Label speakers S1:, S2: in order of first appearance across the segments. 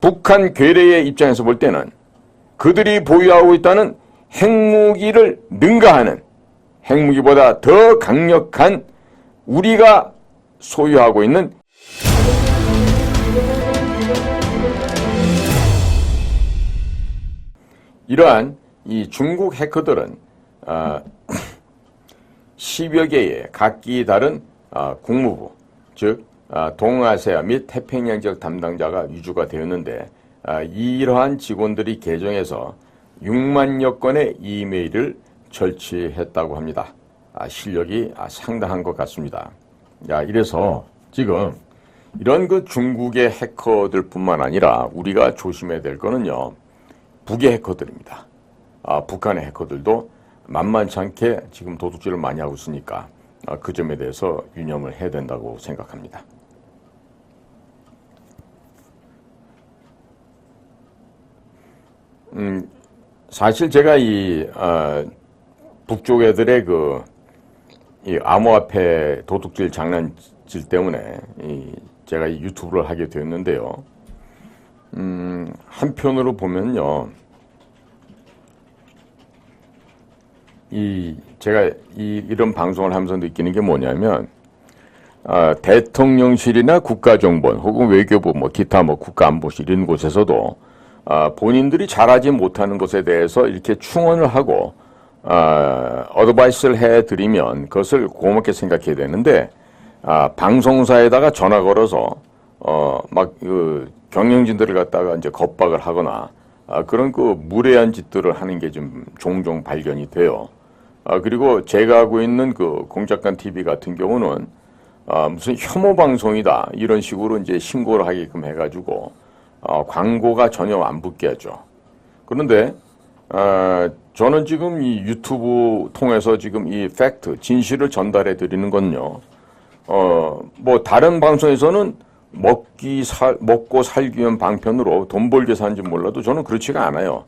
S1: 북한 괴뢰의 입장에서 볼 때는 그들이 보유하고 있다는 핵무기를 능가하는, 핵무기보다 더 강력한 우리가 소유하고 있는 이러한 이 중국 해커들은 10여 개의 각기 다른 국무부, 즉 동아시아 및 태평양 지역 담당자가 위주가 되었는데, 이러한 직원들이 계정에서 6만여 건의 이메일을 절취했다고 합니다. 실력이 상당한 것 같습니다. 이래서 지금 이런 그 중국의 해커들 뿐만 아니라 우리가 조심해야 될 거는요, 북의 해커들입니다. 북한의 해커들도 만만치 않게 지금 도둑질을 많이 하고 있으니까 그 점에 대해서 유념을 해야 된다고 생각합니다. 사실 제가 이 북쪽 애들의 이 암호화폐 도둑질 장난질 때문에 제가 이 유튜브를 하게 되었는데요. 한편으로 보면요, 제가 이런 방송을 하면서 느끼는 게 뭐냐면, 대통령실이나 국가정보원 혹은 외교부, 기타 국가안보실 이런 곳에서도 본인들이 잘하지 못하는 것에 대해서 이렇게 충원을 하고 어드바이스를 해드리면 그것을 고맙게 생각해야 되는데, 방송사에다가 전화 걸어서 경영진들을 갖다가 이제 겁박을 하거나 그런 무례한 짓들을 하는 게 좀 종종 발견이 돼요. 그리고 제가 하고 있는 공작관 TV 같은 경우는 무슨 혐오 방송이다 이런 식으로 이제 신고를 하게끔 해가지고 광고가 전혀 안 붙게 하죠. 그런데 저는 지금 이 유튜브 통해서 지금 이 팩트, 진실을 전달해 드리는 건요, 다른 방송에서는 먹고 살기 위한 방편으로 돈 벌게 사는지 몰라도 저는 그렇지가 않아요.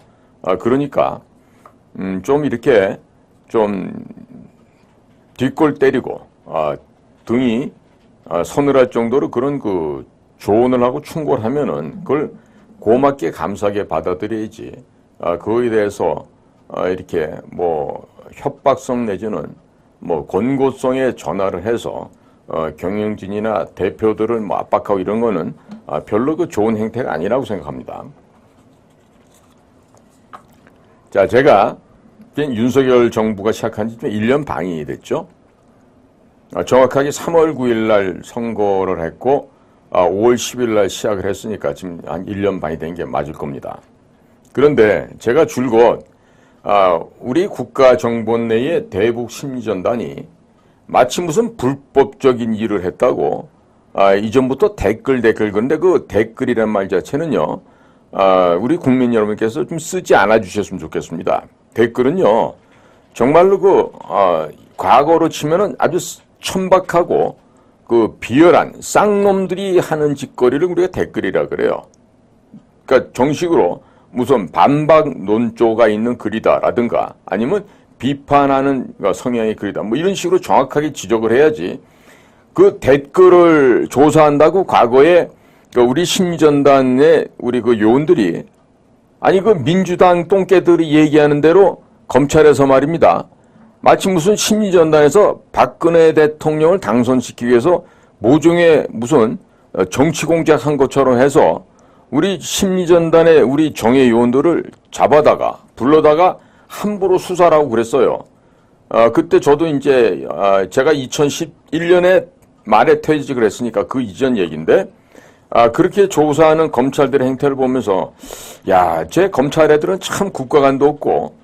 S1: 그러니까 좀 이렇게 좀 뒷골 때리고 등이 서늘할 정도로 그런 조언을 하고 충고를 하면은 그걸 고맙게 감사하게 받아들여야지, 그거에 대해서 이렇게 협박성 내지는 권고성에 전화를 해서 경영진이나 대표들을 압박하고 이런 거는 별로 좋은 행태가 아니라고 생각합니다. 자, 제가 윤석열 정부가 시작한 지 1년 반이 됐죠. 정확하게 3월 9일 날 선거를 했고 5월 10일 날 시작을 했으니까 지금 한 1년 반이 된 게 맞을 겁니다. 그런데 제가 줄곧 우리 국가정보원 내의 대북 심리전단이 마치 무슨 불법적인 일을 했다고 이전부터 댓글 그런데 그 댓글이란 말 자체는요, 우리 국민 여러분께서 좀 쓰지 않아 주셨으면 좋겠습니다. 댓글은요, 정말로 과거로 치면은 아주 천박하고 비열한 쌍놈들이 하는 짓거리를 우리가 댓글이라 그래요. 그러니까 정식으로 무슨 반박 논조가 있는 글이다라든가 아니면 비판하는 성향의 글이다, 이런 식으로 정확하게 지적을 해야지, 그 댓글을 조사한다고 과거에 우리 심리전단의 우리 요원들이, 민주당 똥개들이 얘기하는 대로 검찰에서 말입니다, 마치 무슨 심리전단에서 박근혜 대통령을 당선시키기 위해서 모종의 무슨 정치 공작한 것처럼 해서 우리 심리전단의 우리 정예 요원들을 불러다가 함부로 수사를 하고 그랬어요. 그때 저도 이제 제가 2011년에 말에 퇴직을 했으니까 그 이전 얘기인데, 그렇게 조사하는 검찰들의 행태를 보면서 제 검찰 애들은 참 국가관도 없고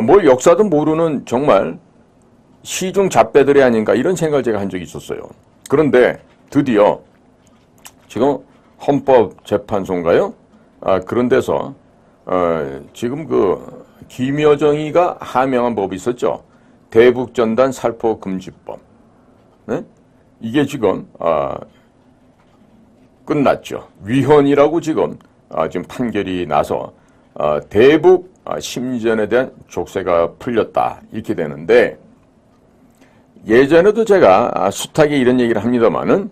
S1: 뭘 역사도 모르는 정말 시중 잡배들이 아닌가 이런 생각을 제가 한 적이 있었어요. 그런데 드디어 지금 헌법재판소인가요? 그런 데서 지금 김여정이가 하명한 법이 있었죠. 대북전단 살포금지법. 네? 이게 지금 끝났죠. 위헌이라고 지금 판결이 나서 대북 심리전에 대한 족쇄가 풀렸다 이렇게 되는데, 예전에도 제가 숱하게 이런 얘기를 합니다만은,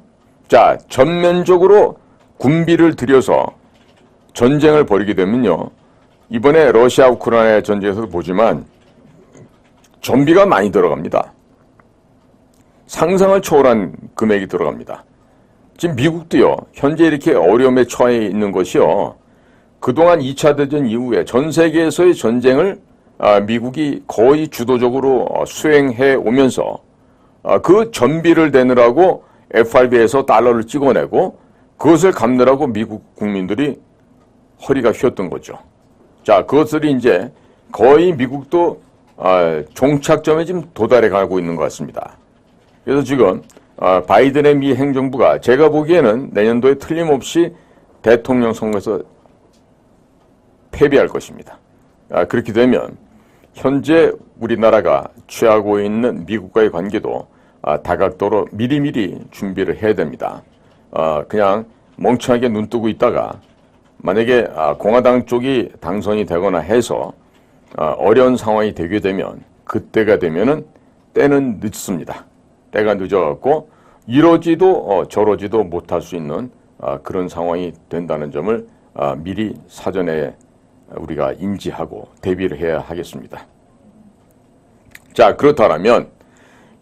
S1: 전면적으로 군비를 들여서 전쟁을 벌이게 되면요. 이번에 러시아 우크라이나 전쟁에서도 보지만 전비가 많이 들어갑니다. 상상을 초월한 금액이 들어갑니다. 지금 미국도요. 현재 이렇게 어려움에 처해 있는 것이요. 그동안 2차 대전 이후에 전 세계에서의 전쟁을 미국이 거의 주도적으로 수행해 오면서 그 전비를 대느라고 FRB에서 달러를 찍어내고 그것을 갚느라고 미국 국민들이 허리가 휘었던 거죠. 자, 그것들이 이제 거의 미국도 종착점에 지금 도달해 가고 있는 것 같습니다. 그래서 지금 바이든의 미 행정부가 제가 보기에는 내년도에 틀림없이 대통령 선거에서 패배할 것입니다. 그렇게 되면 현재 우리나라가 취하고 있는 미국과의 관계도 다각도로 미리미리 준비를 해야 됩니다. 그냥 멍청하게 눈 뜨고 있다가 만약에 공화당 쪽이 당선이 되거나 해서 어려운 상황이 되게 되면 그때가 되면은 때는 늦습니다. 때가 늦어갖고 이러지도 저러지도 못할 수 있는 그런 상황이 된다는 점을 미리 사전에 우리가 인지하고 대비를 해야 하겠습니다. 자, 그렇다면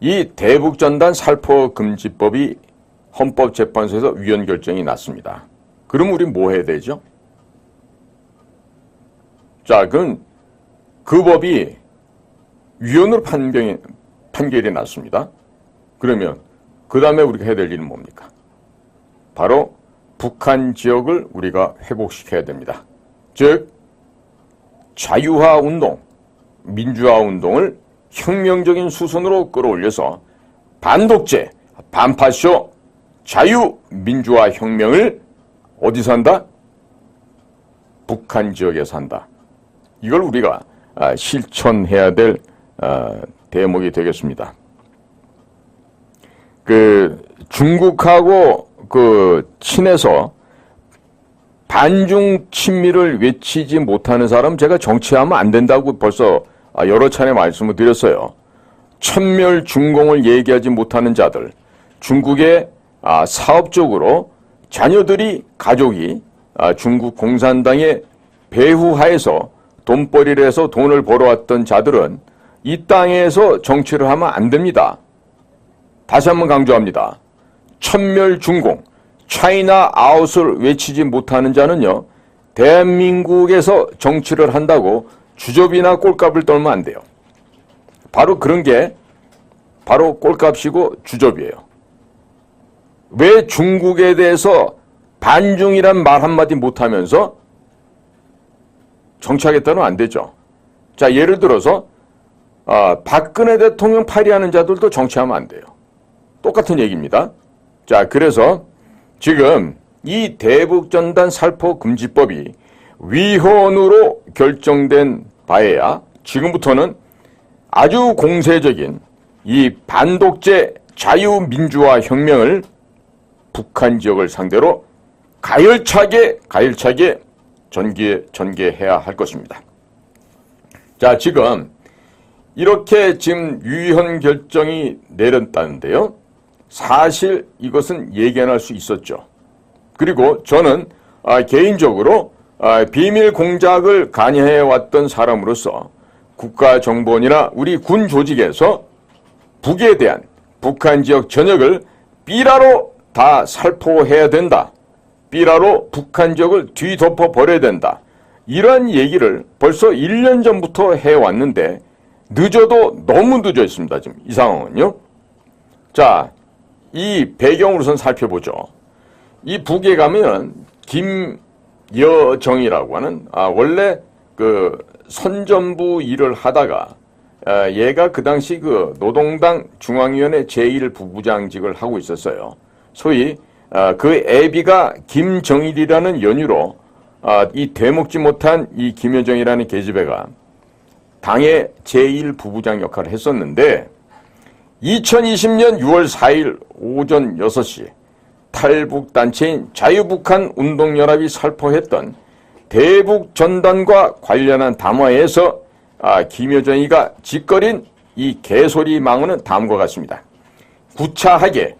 S1: 이 대북전단 살포금지법이 헌법재판소에서 위헌 결정이 났습니다. 그럼 우리 뭐 해야 되죠? 자, 그럼 그 법이 위헌으로 판결이 났습니다. 그러면 그 다음에 우리가 해야 될 일은 뭡니까? 바로 북한 지역을 우리가 회복시켜야 됩니다. 즉 자유화 운동, 민주화 운동을 혁명적인 수순으로 끌어올려서 반독재, 반파쇼, 자유, 민주화 혁명을 어디서 한다? 북한 지역에서 한다. 이걸 우리가 실천해야 될 대목이 되겠습니다. 중국하고 친해서 반중 친미를 외치지 못하는 사람 제가 정치하면 안 된다고 벌써 여러 차례 말씀을 드렸어요. 천멸중공을 얘기하지 못하는 자들, 중국의 사업적으로 자녀들이 가족이 중국 공산당의 배후하에서 돈벌이를 해서 돈을 벌어왔던 자들은 이 땅에서 정치를 하면 안 됩니다. 다시 한번 강조합니다. 천멸중공, 차이나 아웃을 외치지 못하는 자는요, 대한민국에서 정치를 한다고 주접이나 꼴값을 떨면 안 돼요. 바로 그런 게 바로 꼴값이고 주접이에요. 왜 중국에 대해서 반중이란 말 한마디 못하면서 정치하겠다는 안 되죠. 자, 예를 들어서 박근혜 대통령 파리하는 자들도 정치하면 안 돼요. 똑같은 얘기입니다. 자, 그래서 지금 이 대북전단 살포금지법이 위헌으로 결정된 바에야 지금부터는 아주 공세적인 이 반독재 자유민주화 혁명을 북한 지역을 상대로 가열차게 전개해야 할 것입니다. 자, 지금 이렇게 지금 위헌 결정이 내렸다는데요. 사실 이것은 예견할 수 있었죠. 그리고 저는 개인적으로 비밀 공작을 관여해왔던 사람으로서 국가정보원이나 우리 군 조직에서 북에 대한 북한 지역 전역을 삐라로 다 살포해야 된다. 삐라로 북한 지역을 뒤덮어 버려야 된다. 이런 얘기를 벌써 1년 전부터 해왔는데 늦어도 너무 늦어 있습니다. 지금 이 상황은요. 자, 이 배경을 우선 살펴보죠. 이 북에 가면 김여정이라고 하는 원래 선전부 일을 하다가 얘가 그 당시 노동당 중앙위원회 제1부부장직을 하고 있었어요. 소위 그 애비가 김정일이라는 연유로 이 되먹지 못한 이 김여정이라는 계집애가 당의 제1부부장 역할을 했었는데 2020년 6월 4일 오전 6시 탈북단체인 자유북한 운동연합이 살포했던 대북전단과 관련한 담화에서 김여정이가 짓거린 이 개소리 망언은 다음과 같습니다. 구차하게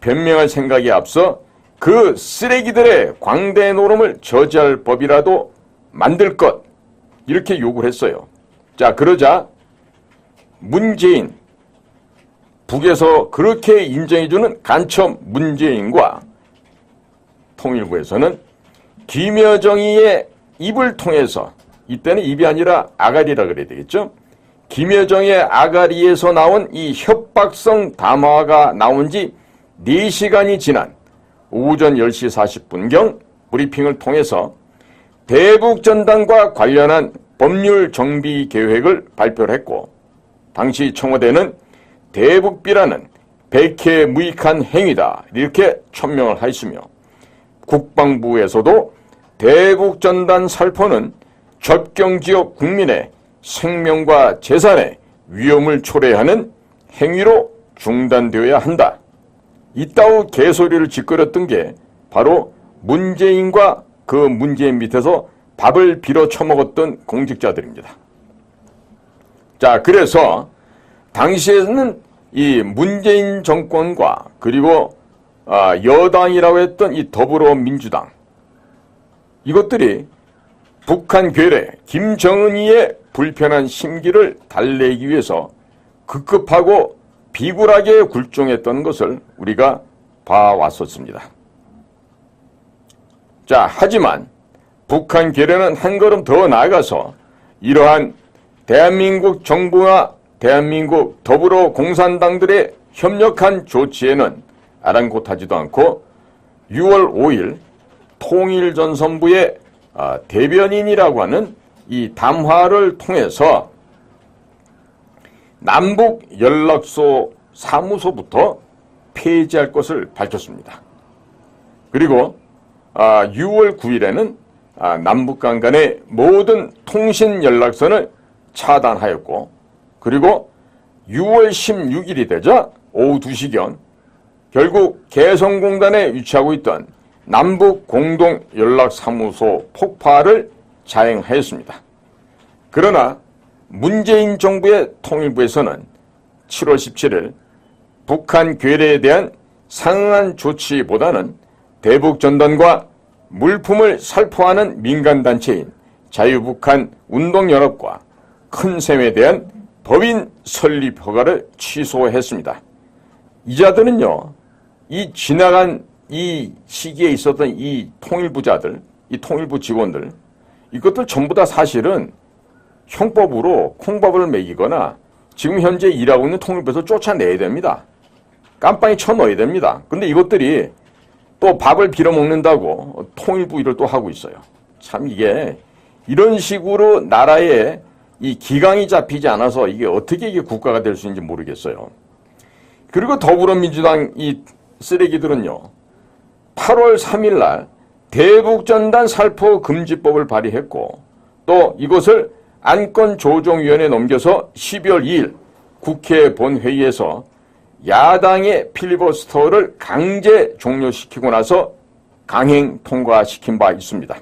S1: 변명할 생각에 앞서 그 쓰레기들의 광대 노름을 저지할 법이라도 만들 것, 이렇게 요구를 했어요. 자, 그러자 문재인, 북에서 그렇게 인정해주는 간첩 문재인과 통일부에서는 김여정이의 입을 통해서, 이때는 입이 아니라 아가리라 그래야 되겠죠? 김여정의 아가리에서 나온 이 협박성 담화가 나온 지 4시간이 지난 오전 10시 40분경 브리핑을 통해서 대북전단과 관련한 법률 정비 계획을 발표를 했고, 당시 청와대는 대북비라는 백해무익한 행위다, 이렇게 천명을 하였으며, 국방부에서도 대북전단 살포는 접경지역 국민의 생명과 재산에 위험을 초래하는 행위로 중단되어야 한다. 이따우 개소리를 짓거렸던 게 바로 문재인과 그 문재인 밑에서 밥을 빌어 처먹었던 공직자들입니다. 자, 그래서 당시에는 이 문재인 정권과 그리고 여당이라고 했던 이 더불어민주당, 이것들이 북한 괴뢰 김정은이의 불편한 심기를 달래기 위해서 급급하고 비굴하게 굴종했던 것을 우리가 봐왔었습니다. 자, 하지만 북한 괴뢰는 한 걸음 더 나아가서 이러한 대한민국 정부와 대한민국 더불어공산당들의 협력한 조치에는 아랑곳하지도 않고 6월 5일 통일전선부의 대변인이라고 하는 이 담화를 통해서 남북연락소 사무소부터 폐지할 것을 밝혔습니다. 그리고 6월 9일에는 남북 간의 모든 통신 연락선을 차단하였고, 그리고 6월 16일이 되자 오후 2시경 결국 개성공단에 위치하고 있던 남북 공동연락사무소 폭파를 자행하였습니다. 그러나 문재인 정부의 통일부에서는 7월 17일 북한 괴뢰에 대한 상응한 조치보다는 대북전단과 물품을 살포하는 민간단체인 자유북한 운동연합과 큰샘에 대한 법인 설립 허가를 취소했습니다. 이 자들은요, 이 지나간 이 시기에 있었던 이 통일부자들, 이 통일부 직원들, 이것들 전부 다 사실은 형법으로 콩밥을 먹이거나 지금 현재 일하고 있는 통일부에서 쫓아내야 됩니다. 깜빵에 쳐넣어야 됩니다. 근데 이것들이 또 밥을 빌어먹는다고 통일부 일을 또 하고 있어요. 참 이게 이런 식으로 나라에 이 기강이 잡히지 않아서 이게 어떻게 이게 국가가 될 수 있는지 모르겠어요. 그리고 더불어민주당 이 쓰레기들은요, 8월 3일 날 대북전단 살포 금지법을 발의했고, 또 이것을 안건조정위원회에 넘겨서 12월 2일 국회 본회의에서 야당의 필리버스터를 강제 종료시키고 나서 강행 통과시킨 바 있습니다.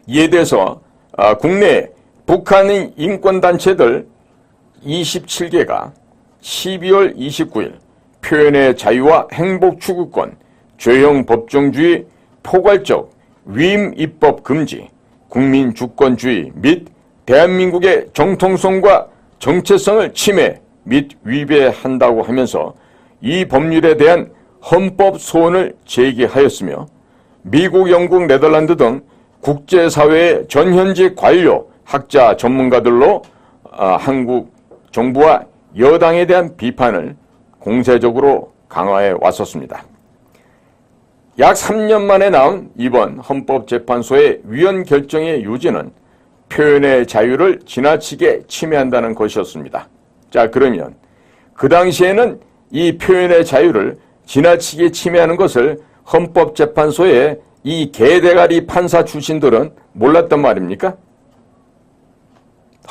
S1: 이에 대해서 국내 북한의 인권단체들 27개가 12월 29일 표현의 자유와 행복 추구권, 죄형 법정주의, 포괄적 위임 입법 금지, 국민 주권주의 및 대한민국의 정통성과 정체성을 침해 및 위배한다고 하면서 이 법률에 대한 헌법 소원을 제기하였으며, 미국, 영국, 네덜란드 등 국제사회의 전현직 관료, 학자, 전문가들로 한국 정부와 여당에 대한 비판을 공세적으로 강화해 왔었습니다. 약 3년 만에 나온 이번 헌법재판소의 위헌 결정의 요지는 표현의 자유를 지나치게 침해한다는 것이었습니다. 자, 그러면 그 당시에는 이 표현의 자유를 지나치게 침해하는 것을 헌법재판소의 이 개대가리 판사 출신들은 몰랐단 말입니까?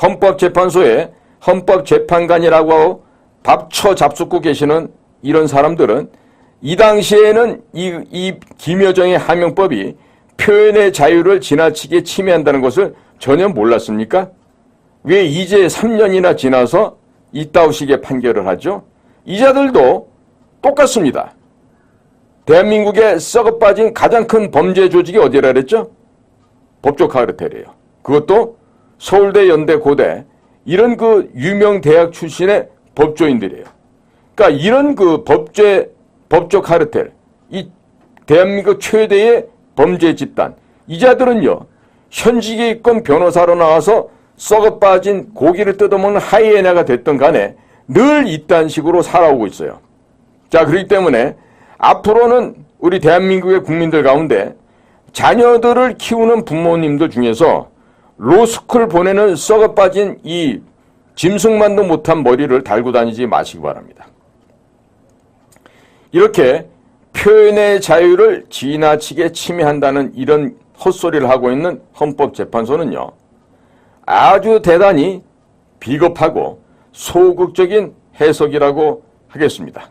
S1: 헌법재판소에 헌법재판관이라고 밥쳐 잡숫고 계시는 이런 사람들은 이 당시에는 이 김여정의 하명법이 표현의 자유를 지나치게 침해한다는 것을 전혀 몰랐습니까? 왜 이제 3년이나 지나서 이따오식의 판결을 하죠? 이자들도 똑같습니다. 대한민국에 썩어빠진 가장 큰 범죄 조직이 어디라 그랬죠? 법조 카르텔이에요. 그것도 서울대, 연대, 고대 이런 그 유명 대학 출신의 법조인들이에요. 그러니까 이런 그 법조 카르텔, 이 대한민국 최대의 범죄 집단, 이 자들은요, 현직에 있건 변호사로 나와서 썩어빠진 고기를 뜯어먹는 하이에나가 됐던 간에 늘 이딴 식으로 살아오고 있어요. 자, 그렇기 때문에 앞으로는 우리 대한민국의 국민들 가운데 자녀들을 키우는 부모님들 중에서 로스쿨 보내는 썩어빠진 이 짐승만도 못한 머리를 달고 다니지 마시기 바랍니다. 이렇게 표현의 자유를 지나치게 침해한다는 이런 헛소리를 하고 있는 헌법재판소는요, 아주 대단히 비겁하고 소극적인 해석이라고 하겠습니다.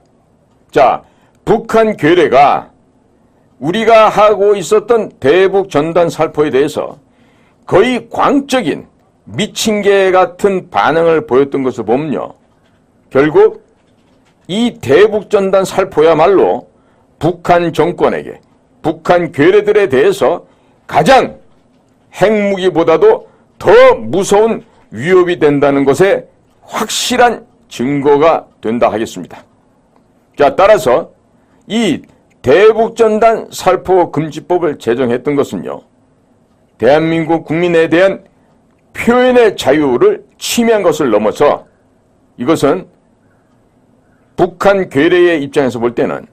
S1: 자, 북한 괴뢰가 우리가 하고 있었던 대북 전단 살포에 대해서 거의 광적인 미친 개 같은 반응을 보였던 것을 보면요, 결국 이 대북 전단 살포야말로 북한 정권에게, 북한 괴뢰들에 대해서 가장 핵무기보다도 더 무서운 위협이 된다는 것에 확실한 증거가 된다 하겠습니다. 자, 따라서 이 대북전단 살포 금지법을 제정했던 것은요, 대한민국 국민에 대한 표현의 자유를 침해한 것을 넘어서 이것은 북한 괴뢰의 입장에서 볼 때는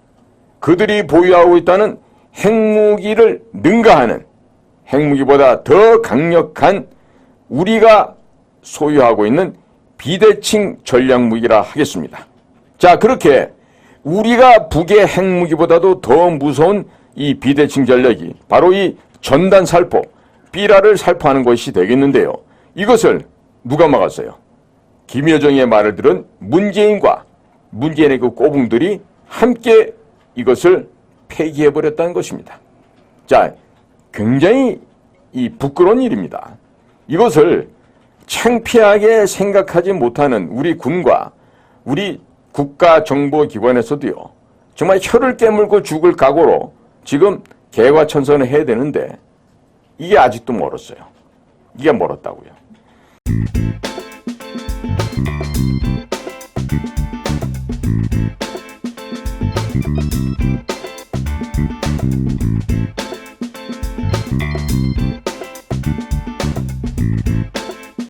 S1: 그들이 보유하고 있다는 핵무기를 능가하는, 핵무기보다 더 강력한 우리가 소유하고 있는 비대칭 전략무기라 하겠습니다. 자, 그렇게 우리가 북의 핵무기보다도 더 무서운 이 비대칭 전략이 바로 이 전단 살포, 삐라를 살포하는 것이 되겠는데요. 이것을 누가 막았어요? 김여정의 말을 들은 문재인과 문재인의 그 꼬붕들이 함께 이것을 폐기해버렸다는 것입니다. 자, 굉장히 이 부끄러운 일입니다. 이것을 창피하게 생각하지 못하는 우리 군과 우리 국가정보기관에서도요, 정말 혀를 깨물고 죽을 각오로 지금 개과천선을 해야 되는데 이게 아직도 멀었어요. 이게 멀었다고요.